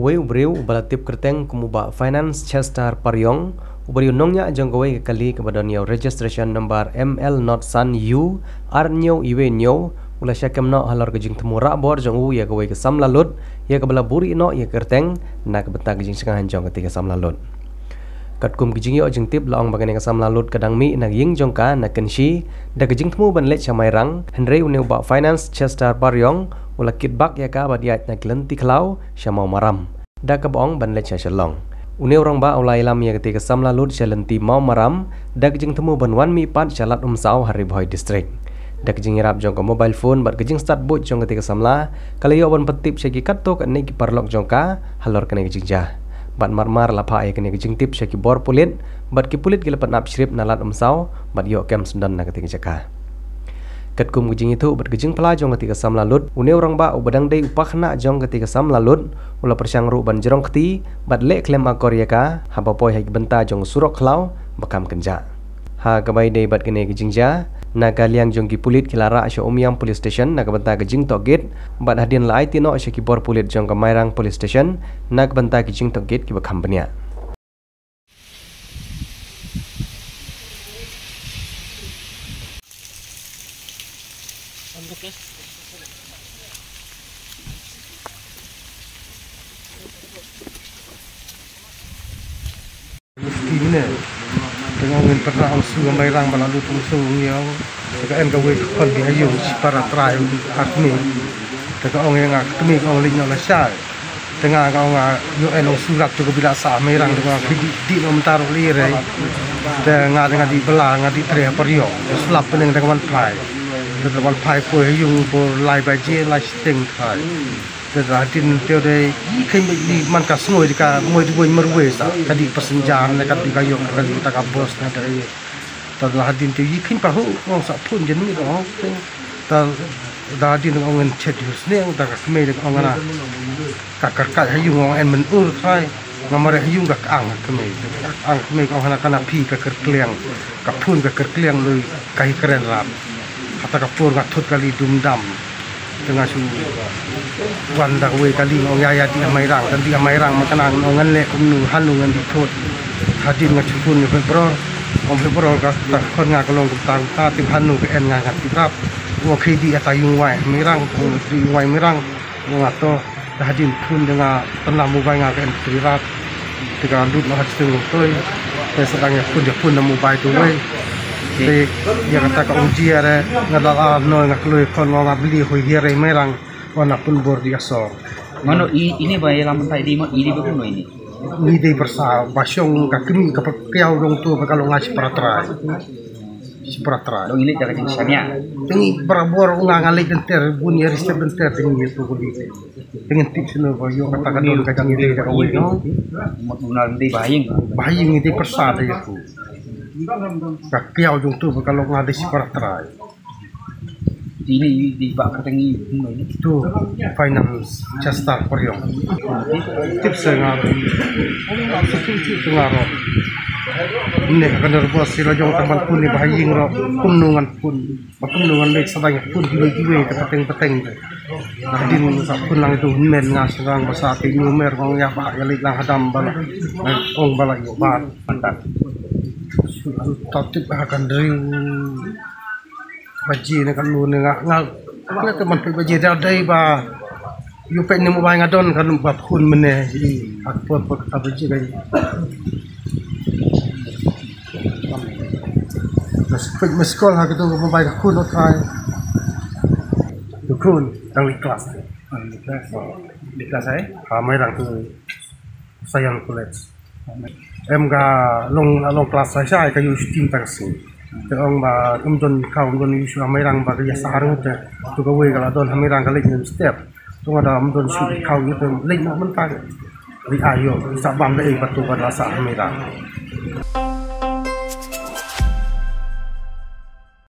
uwe ubriu balatip kerteng kumuba finance Chester Paryong ubriu nongnya janggawe kali kepada niau registration number ML not san u arnyo iwe nyo ula syakam no halor kejing temu rabor jang u ya gawe ke samlalut ya kebala buri no ya kerteng nak betag kejing sengahan jong ketika samlalut katkum kejing yo jeng tip laong bagan yang samlalut kadang mi nak ying jongka nak kenshi da kejing temu ban let samairang henry uneu ba finance Chester Paryong ula kitbak ya ka badiat nak lenti klau syamau maram da kabong ban let shalong une orang ba ulai lam ya ketika samlalut shalenti mau maram da kejing temu ban wan mi pat shalat umsau hari boy district da kejing irap jong ka mobile phone bat kejing start boot jong ketika samla kala yo ban petip syaki katok ne ki parlok jongka halor kene kejing jah bat marmar lapa ay kene kejing tip syaki bor pulit bat ki pulit gilepat nap shrip nalat umsau bat yo kem sundan na ketika jaka katkum kejing itu bat kejing pela jong ketika samlalut une orang ba ubadang dei upakna jong ketika samlalut ula persyang ru ban jerong keti bat le klem akor yaka haba poi hai benta jong surok klau bakam kenja ha kabai dei bat kene kejing ja naga liang jong ki pulit kilara asya umyang police station naga benta kejing toget bat hadin lai tino asya ki bor pulit jong ka mairang police station naga benta kejing toget ki bakam benia ini dengan pernah usul mairang balalu usul ngiau dengan gawe kon di ayu para trai akmi dengan orang yang akmi kau linya la syai dengan kau UN surat tu bila sah mairang dengan di nomor lire dengan di belah dengan di tere perio selap pening dengan pai dengan pai ko ayu ko lai baje lai sting pai Radin teori kayak di mankas semua di kamoi di buat merwe sa kadi persenjahan dekat di kayu kadi kita kabos dari telah hadin teori kayak pahu orang sapun jenis orang telah hadin orang cedus ni orang tak kemai dengan orang kakar kat hayung orang menur kai ngamar hayung gak ang kemai orang nak pi kakar kliang kapun kakar kliang lui kai keren rap kata kapur gatut kali dumdam dengan su wanda we kali ngong yaya di mairang dan di mairang makanang ngongan le kumnu hanungan di thot hadin nga chupun ni februar om februar ka ta kon nga kalong tang ta tim hanu ke en nga ngat tiprap wo khidi atayung wai mairang ko tri wai mairang ngato hadin pun dengan tenam mubai nga ke en tiprap tiga dut no hatsung toy pesadangnya pun namu bai tu we de ya kata ka uji are ngadala no ngakloi kon nga beli hoi here mairang wana pun bor di asor mano ini ba yalam tai di mo ini ba kuno ini de bersa basyong kakimi kapakiaw dong tu kalau ngasih pratra dong ini jaga jing samia tingi barabor unga ngalik enter bunyi risep enter tingi itu kuli dengan tips no ba yo kata kadon kajang ide jaga we no mo tunal di bahing de persa de itu kakiaw dong tu kalau ngasih pratra ini di bak katangi itu finance Chester Paryong tips ngaro ngaro ini kan bos sila jong teman pun ni bahaying ro kumnungan pun bakumnungan lek sadang pun giwe ke peteng-peteng hadin sa pun lang itu men ngasang basa ti numer kong ya ba ya lang hadam bala ong bala yo ba pantat tatip akan dari baji nak lu nengak nak teman baji dah dai ba yu pe nemu ba ngadon kan ba pun meneh apa kata baji kai mas sekolah ha gitu ba ba kun otai tu kun dang di kelas ai mai dang tu sayang college em ga long kelas saya ka yu steam taksi Terong ba umdon kau umdon isu amirang ba kaya sarung te tu gawe kala don amirang kalik nem step tu ada umdon su kau gitu lek nak mentang ri ayo sa bam dei batu ba sa amirang